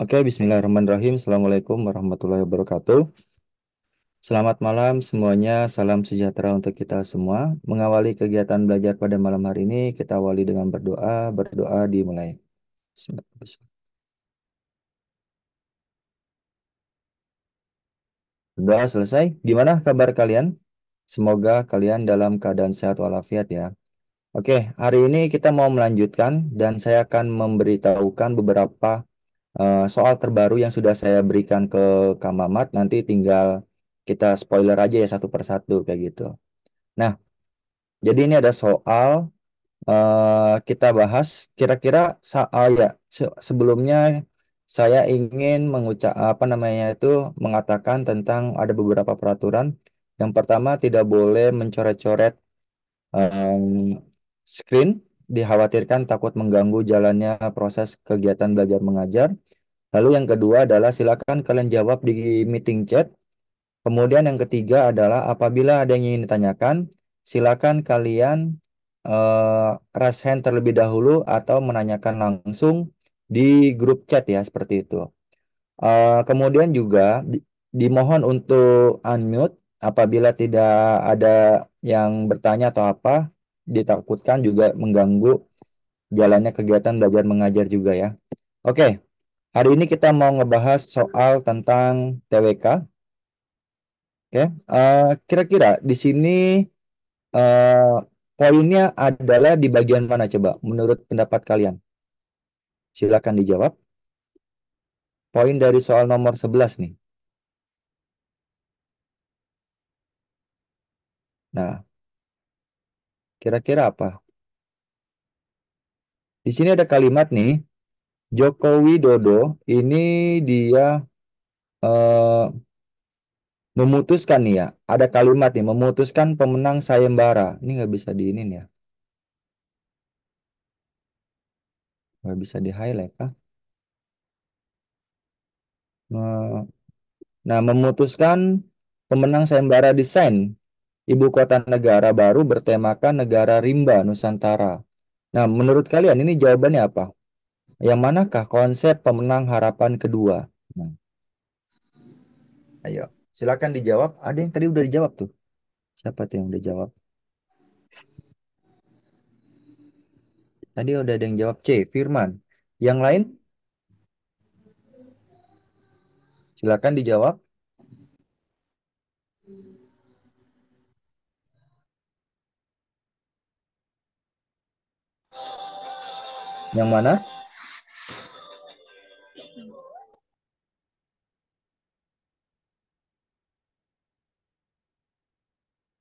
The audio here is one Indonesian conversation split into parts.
Oke, Bismillahirrahmanirrahim. Assalamualaikum warahmatullahi wabarakatuh. Selamat malam semuanya. Salam sejahtera untuk kita semua. Mengawali kegiatan belajar pada malam hari ini, kita awali dengan berdoa. Berdoa dimulai. Bismillahirrahmanirrahim. Doa selesai. Gimana kabar kalian? Semoga kalian dalam keadaan sehat walafiat ya. Oke, hari ini kita mau melanjutkan dan saya akan memberitahukan beberapa soal terbaru yang sudah saya berikan ke Kak Mamat. Nanti tinggal kita spoiler aja ya satu persatu kayak gitu. Nah, jadi ini ada soal kita bahas kira-kira ya sebelumnya saya ingin mengucap apa namanya itu mengatakan tentang ada beberapa peraturan. Yang pertama tidak boleh mencoret-coret em, screen, dikhawatirkan takut mengganggu jalannya proses kegiatan belajar mengajar. Lalu yang kedua adalah silakan kalian jawab di meeting chat. Kemudian yang ketiga adalah apabila ada yang ingin ditanyakan, silakan kalian raise hand terlebih dahulu atau menanyakan langsung di grup chat ya seperti itu. Kemudian juga dimohon untuk unmute apabila tidak ada yang bertanya atau apa, ditakutkan juga mengganggu jalannya kegiatan belajar mengajar juga ya. Oke, hari ini kita mau ngebahas soal tentang TWK. Oke, kira-kira di sini eh, poinnya adalah di bagian mana coba menurut pendapat kalian? Silakan dijawab. Poin dari soal nomor 11 nih. Nah, kira-kira apa? Di sini ada kalimat nih, Joko Widodo ini dia eh, memutuskan nih ya. Ada kalimat nih, memutuskan pemenang sayembara. Ini nggak bisa diinin ya. Nggak bisa di-highlight kah? Nah, nah, memutuskan pemenang sayembara desain ibu kota negara baru bertemakan Negara Rimba Nusantara. Nah, menurut kalian ini jawabannya apa? Yang manakah konsep pemenang harapan kedua? Nah, ayo, silakan dijawab. Ada yang tadi udah dijawab tuh. Siapa tuh yang udah jawab? Tadi udah ada yang jawab C, Firman. Yang lain, silakan dijawab. Yang mana?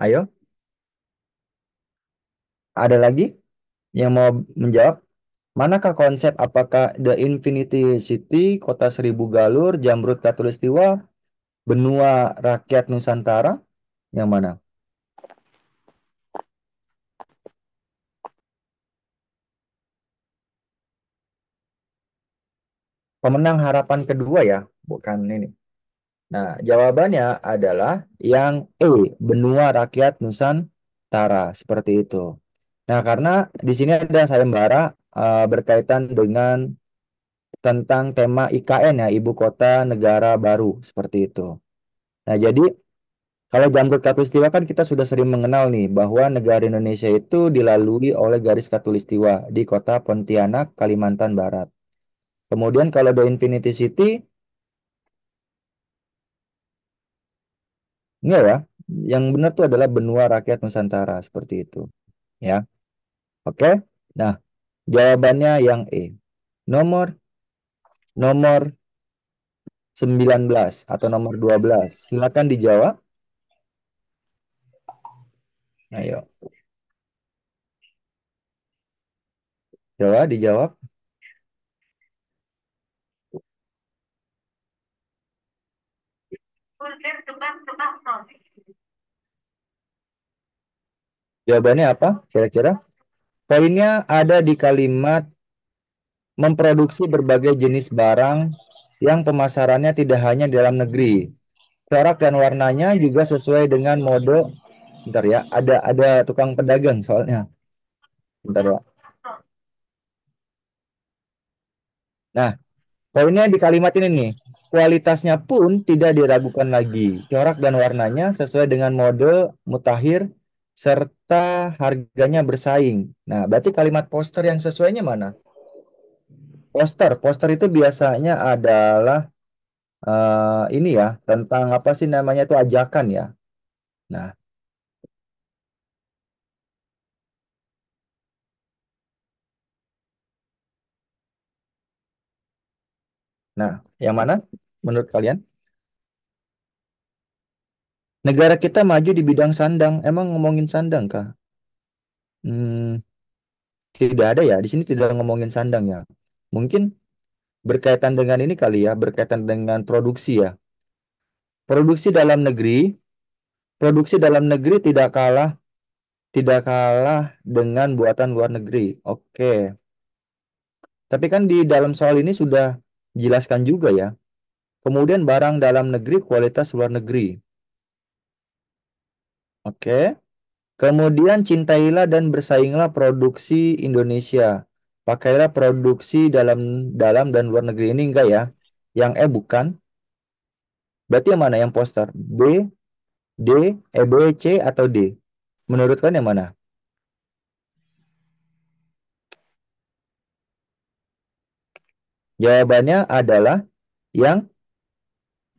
Ayo, ada lagi yang mau menjawab? Manakah konsep apakah The Infinity City, Kota Seribu Galur, Jamrut Katulistiwa, Benua Rakyat Nusantara? Yang mana? Pemenang harapan kedua ya, bukan ini. Nah, jawabannya adalah yang E, Benua Rakyat Nusantara, seperti itu. Nah, karena di sini ada sayembara berkaitan dengan tentang tema IKN ya, Ibu Kota Negara Baru, seperti itu. Nah, jadi kalau Jamrut Katulistiwa kan kita sudah sering mengenal nih bahwa negara Indonesia itu dilalui oleh garis Katulistiwa di kota Pontianak, Kalimantan Barat. Kemudian kalau The Infinity City, enggak ya, yang benar tuh adalah Benua Rakyat Nusantara, seperti itu. Ya, oke. Nah, jawabannya yang E. Nomor nomor 19 atau nomor 12. Silakan dijawab. Ayo, dijawab. Jawabannya apa? Kira-kira? Poinnya ada di kalimat memproduksi berbagai jenis barang yang pemasarannya tidak hanya di dalam negeri. Corak dan warnanya juga sesuai dengan mode. Bentar ya, ada tukang pedagang soalnya. Bentar ya. Nah, Poinnya di kalimat ini nih, kualitasnya pun tidak diragukan lagi. Corak dan warnanya sesuai dengan mode mutakhir serta harganya bersaing. Nah, berarti kalimat poster yang sesuainya mana? Poster itu biasanya adalah ini ya, tentang apa sih namanya itu ajakan ya. Nah, nah, yang mana menurut kalian? Negara kita maju di bidang sandang. Emang ngomongin sandang kah? Hmm, tidak ada ya. Di sini tidak ngomongin sandang ya. Mungkin berkaitan dengan ini kali ya, berkaitan dengan produksi ya. Produksi dalam negeri, produksi dalam negeri tidak kalah dengan buatan luar negeri. Oke. Tapi kan di dalam soal ini sudah dijelaskan juga ya. Kemudian barang dalam negeri kualitas luar negeri. Oke. Kemudian cintailah dan bersainglah produksi Indonesia. Pakailah produksi dalam dalam dan luar negeri ini enggak ya? Yang bukan. Berarti yang mana yang poster? B, D, B, C atau D? Menurut kalian yang mana? Jawabannya adalah yang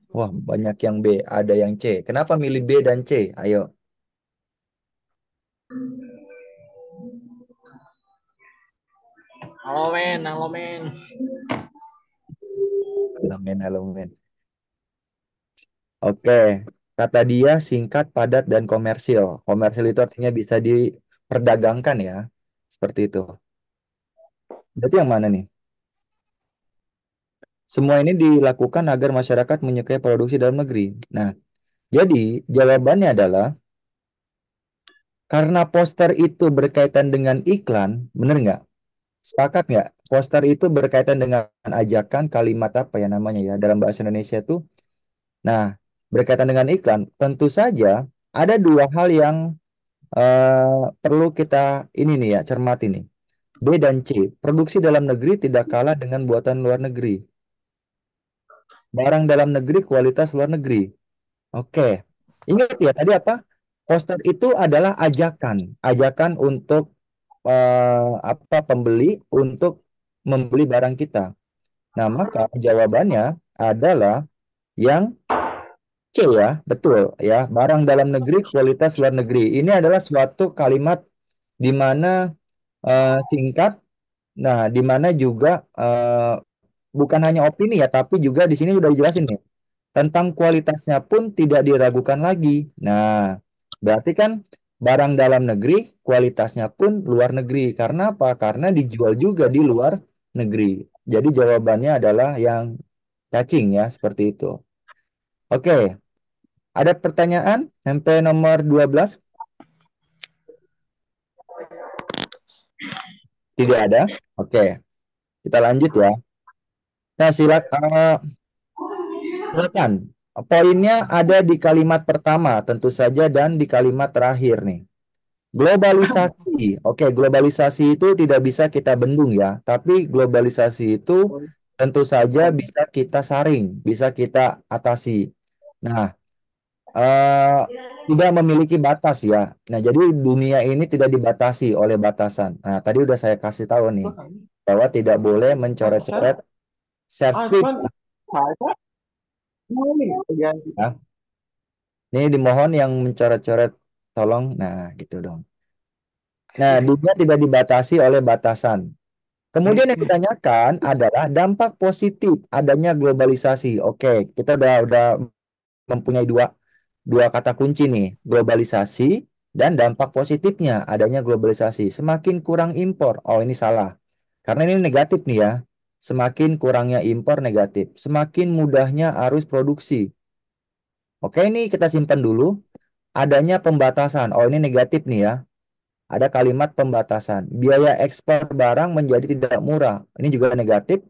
wah banyak yang B, ada yang C. Kenapa milih B dan C? Ayo, Halo men, halo men. elemen elemen. Oke, kata dia singkat, padat dan komersil. Komersil itu artinya bisa diperdagangkan ya, seperti itu. Berarti yang mana nih? Semua ini dilakukan agar masyarakat menyukai produksi dalam negeri. Nah, jadi jawabannya adalah karena poster itu berkaitan dengan iklan, bener nggak? Sepakat nggak? Poster itu berkaitan dengan ajakan kalimat apa ya namanya ya dalam bahasa Indonesia itu. Nah, berkaitan dengan iklan, tentu saja ada dua hal yang perlu kita ini nih ya cermati nih. B dan C, produksi dalam negeri tidak kalah dengan buatan luar negeri. Barang dalam negeri kualitas luar negeri. Oke, ingat ya tadi apa? Poster itu adalah ajakan, ajakan untuk apa pembeli untuk membeli barang kita. Nah, maka jawabannya adalah yang C ya, betul ya. Barang dalam negeri, kualitas luar negeri. Ini adalah suatu kalimat di mana singkat, nah di mana juga bukan hanya opini ya, tapi juga di sini sudah dijelasin nih. Tentang kualitasnya pun tidak diragukan lagi. Nah, berarti kan barang dalam negeri, kualitasnya pun luar negeri. Karena apa? Karena dijual juga di luar negeri. Jadi jawabannya adalah yang cacing ya, seperti itu. Oke, ada pertanyaan? MP nomor 12? Tidak ada? Oke, kita lanjut ya. Nah, silakan. Poinnya ada di kalimat pertama, tentu saja, dan di kalimat terakhir nih. Globalisasi. Oke, globalisasi itu tidak bisa kita bendung ya, tapi globalisasi itu tentu saja bisa kita saring, bisa kita atasi. Nah, eh, tidak memiliki batas ya. Nah, jadi dunia ini tidak dibatasi oleh batasan. Nah, tadi udah saya kasih tahu nih bahwa tidak boleh mencoret-coret share screen ya. Ini dimohon yang mencoret-coret tolong. Nah, gitu dong. Nah, dunia tidak dibatasi oleh batasan. Kemudian yang ditanyakan adalah dampak positif adanya globalisasi. Oke, kita udah mempunyai dua dua kata kunci nih, globalisasi dan dampak positifnya adanya globalisasi. Semakin kurang impor. Oh, ini salah. Karena ini negatif nih ya. Semakin kurangnya impor negatif. Semakin mudahnya arus produksi. Oke, ini kita simpan dulu. Adanya pembatasan. Oh, ini negatif nih ya. Ada kalimat pembatasan. Biaya ekspor barang menjadi tidak murah. Ini juga negatif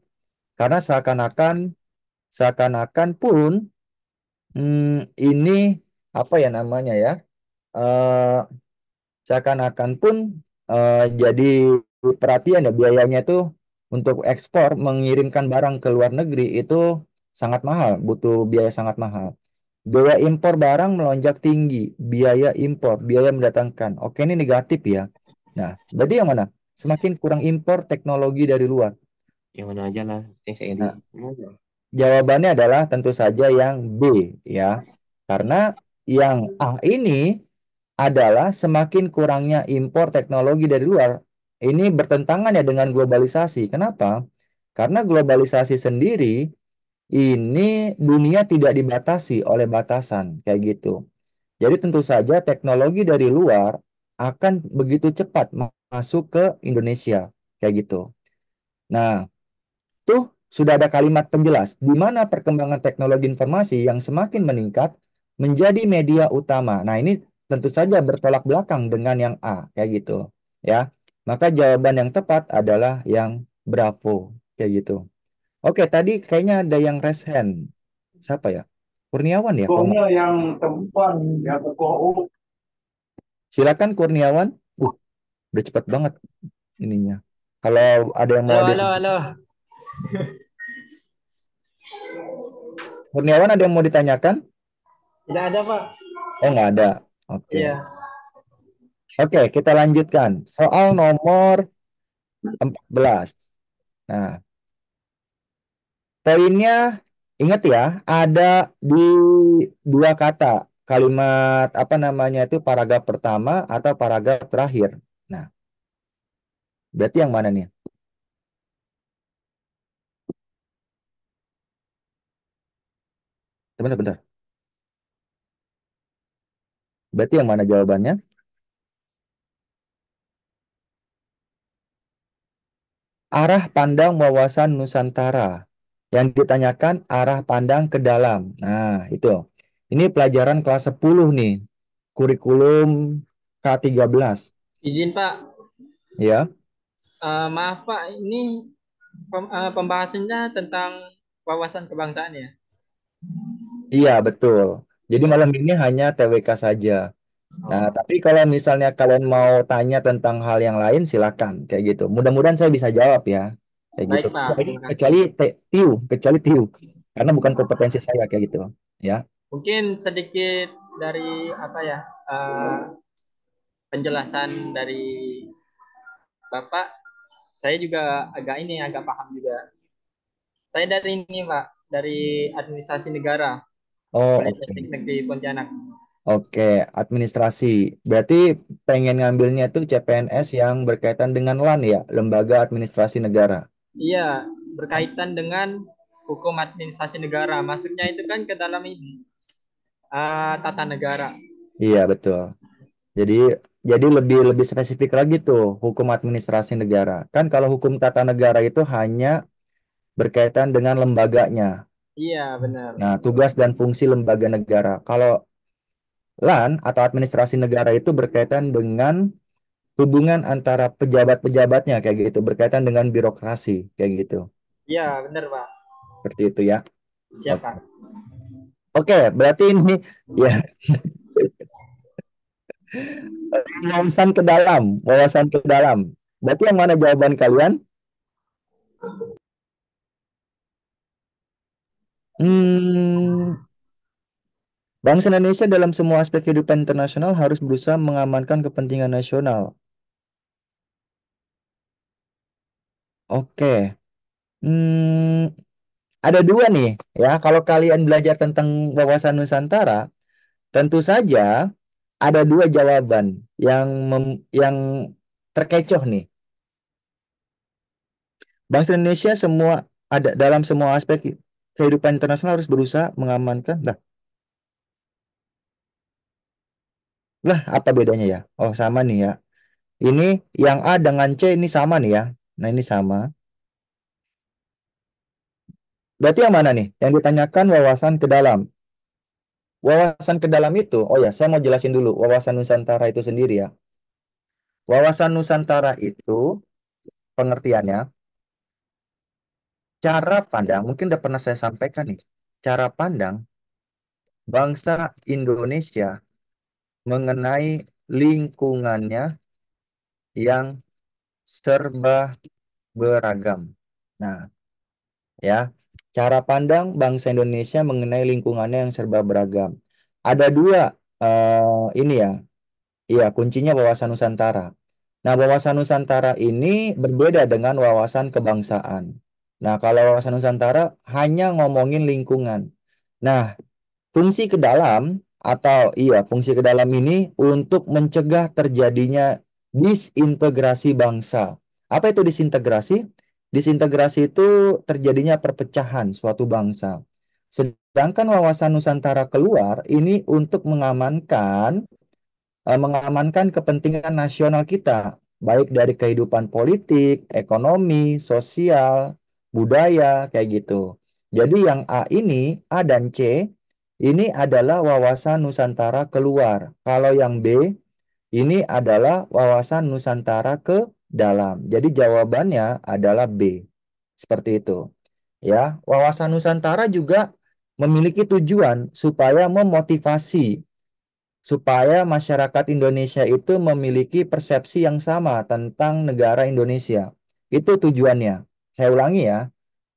karena seakan-akan pun ini apa ya namanya ya? eh Seakan-akan pun jadi perhatian ya biayanya itu untuk ekspor mengirimkan barang ke luar negeri itu sangat mahal, butuh biaya sangat mahal. Biaya impor barang melonjak tinggi, biaya impor, biaya mendatangkan. Oke, ini negatif ya. Nah, berarti yang mana? Semakin kurang impor teknologi dari luar. Yang mana aja lah, yang saya di. Nah, jawabannya adalah tentu saja yang B ya. Karena yang A ini adalah semakin kurangnya impor teknologi dari luar. Ini bertentangan ya dengan globalisasi. Kenapa? Karena globalisasi sendiri ini dunia tidak dibatasi oleh batasan kayak gitu. Jadi tentu saja teknologi dari luar akan begitu cepat masuk ke Indonesia kayak gitu. Nah, tuh sudah ada kalimat penjelas di mana perkembangan teknologi informasi yang semakin meningkat menjadi media utama. Nah, ini tentu saja bertolak belakang dengan yang A, kayak gitu. Ya. Maka jawaban yang tepat adalah yang Bravo, kayak gitu. Oke, tadi kayaknya ada yang raise hand. Siapa ya? Kurniawan ya, kalau nggak. Pokoknya yang tempat yang toko. Silakan Kurniawan. Udah cepet banget ininya. Kalau ada yang mau Halo, di halo, halo. Kurniawan ada yang mau ditanyakan? Tidak ada, Pak. Oh, nggak ada. Oke. Iya. Oke, kita lanjutkan. Soal nomor 14. Nah, poinnya ingat ya, ada di dua kata. Kalimat apa namanya itu paragraf pertama atau paragraf terakhir. Nah, berarti yang mana nih? Bentar, bentar. Berarti yang mana jawabannya? Arah pandang wawasan Nusantara. Yang ditanyakan arah pandang ke dalam. Nah, itu. Ini pelajaran kelas 10 nih. Kurikulum K13. Izin, Pak. Ya. Maaf, Pak. Ini pembahasannya tentang wawasan kebangsaan ya? Iya, betul. Jadi Oh, malam ini hanya TWK saja. Nah, oh. tapi kalau misalnya kalian mau tanya tentang hal yang lain, silakan. Kayak gitu. Mudah-mudahan saya bisa jawab ya. Kayak gitu. Baik, Pak. Kecuali, Terima kasih. kecuali Tiu, kecuali Tiu. Karena bukan kompetensi saya kayak gitu. Ya. Mungkin sedikit dari apa ya, eh, penjelasan dari Bapak. Saya juga agak paham juga. Saya dari ini, Pak. Dari administrasi negara, Oh, Politeknik oke. Negeri Pontianak. Oke, administrasi. Berarti pengen ngambilnya itu CPNS yang berkaitan dengan LAN ya, Lembaga Administrasi Negara. Iya, berkaitan dengan hukum administrasi negara. Masuknya itu kan ke dalam ini, tata negara. Iya, betul. Jadi jadi lebih lebih spesifik lagi tuh hukum administrasi negara. Kan kalau hukum tata negara itu hanya berkaitan dengan lembaganya. Iya, benar. Nah, tugas dan fungsi lembaga negara. Kalau LAN atau administrasi negara itu berkaitan dengan hubungan antara pejabat-pejabatnya kayak gitu, berkaitan dengan birokrasi kayak gitu. Iya, benar, Pak. Seperti itu ya. Oke, Siapa? Oke, berarti ini ya wawasan ke dalam, wawasan ke dalam. Berarti yang mana jawaban kalian? Hmm, Bangsa Indonesia dalam semua aspek kehidupan internasional harus berusaha mengamankan kepentingan nasional. Oke. Hmm, ada dua nih ya. Kalau kalian belajar tentang wawasan Nusantara, tentu saja ada dua jawaban yang terkecoh nih. Bangsa Indonesia semua ada dalam semua aspek kehidupan internasional harus berusaha mengamankan. Lah, apa bedanya ya? Oh, sama nih ya. Ini yang A dengan C ini sama nih ya. Nah, ini sama. Berarti yang mana nih? Yang ditanyakan wawasan ke dalam. Wawasan ke dalam itu, oh ya, saya mau jelasin dulu wawasan Nusantara itu sendiri ya. Wawasan Nusantara itu pengertiannya, cara pandang, mungkin udah pernah saya sampaikan nih. Cara pandang bangsa Indonesia mengenai lingkungannya yang serba beragam. Nah, ya, cara pandang bangsa Indonesia mengenai lingkungannya yang serba beragam. Ada dua ini ya, iya kuncinya wawasan Nusantara. Nah, wawasan Nusantara ini berbeda dengan wawasan kebangsaan. Nah, kalau wawasan Nusantara hanya ngomongin lingkungan. Nah, fungsi ke dalam atau iya, fungsi ke dalam ini untuk mencegah terjadinya disintegrasi bangsa. Apa itu disintegrasi? Disintegrasi itu terjadinya perpecahan suatu bangsa. Sedangkan wawasan Nusantara keluar ini untuk mengamankan kepentingan nasional kita, baik dari kehidupan politik, ekonomi, sosial, budaya, kayak gitu. Jadi yang A ini, A dan C, ini adalah wawasan Nusantara keluar. Kalau yang B, ini adalah wawasan Nusantara ke dalam. Jadi jawabannya adalah B. Seperti itu. Ya, wawasan Nusantara juga memiliki tujuan supaya memotivasi supaya masyarakat Indonesia itu memiliki persepsi yang sama tentang negara Indonesia. Itu tujuannya. Saya ulangi ya.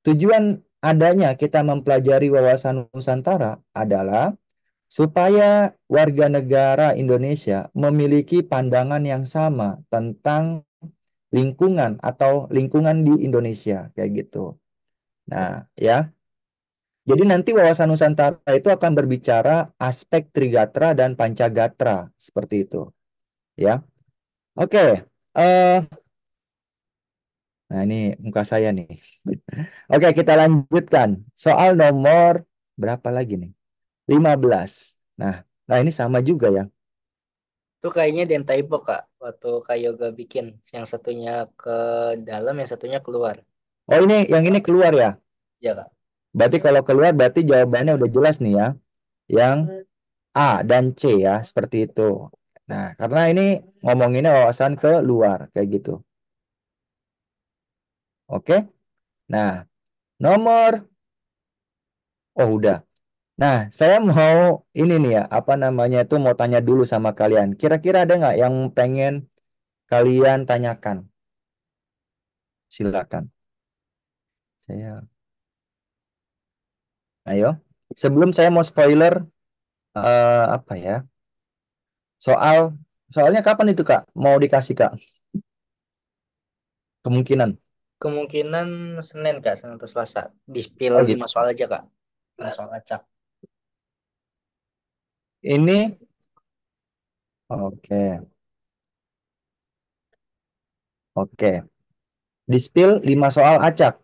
Tujuan adanya kita mempelajari wawasan Nusantara adalah supaya warga negara Indonesia memiliki pandangan yang sama tentang lingkungan atau lingkungan di Indonesia kayak gitu. Nah, ya. Jadi nanti wawasan Nusantara itu akan berbicara aspek Trigatra dan Pancagatra seperti itu, ya. Oke. eh nah ini muka saya nih. Oke, kita lanjutkan. Soal nomor berapa lagi nih? 15. Nah, nah ini sama juga ya. Itu kayaknya Dentaipo Kak, waktu Kak Yoga bikin. Yang satunya ke dalam, yang satunya keluar. Oh, ini yang ini keluar ya. Ya Kak. Berarti kalau keluar berarti jawabannya udah jelas nih ya. Yang A dan C ya, seperti itu. Nah, karena ini ngomonginnya wawasan ke luar kayak gitu. Oke. Nah, nomor oh udah. Nah, saya mau ini nih ya, apa namanya itu mau tanya dulu sama kalian. Kira-kira ada nggak yang pengen kalian tanyakan? Silakan. Saya, ayo. Sebelum saya mau spoiler, apa ya? Soal, soalnya kapan itu Kak? Mau dikasih Kak? Kemungkinan. Kemungkinan Senin Kak, Senin atau Selasa. Di spill Oh 5 gitu. soal aja Kak. 5 soal acak. Ini, oke, oke. Di spill 5 soal acak.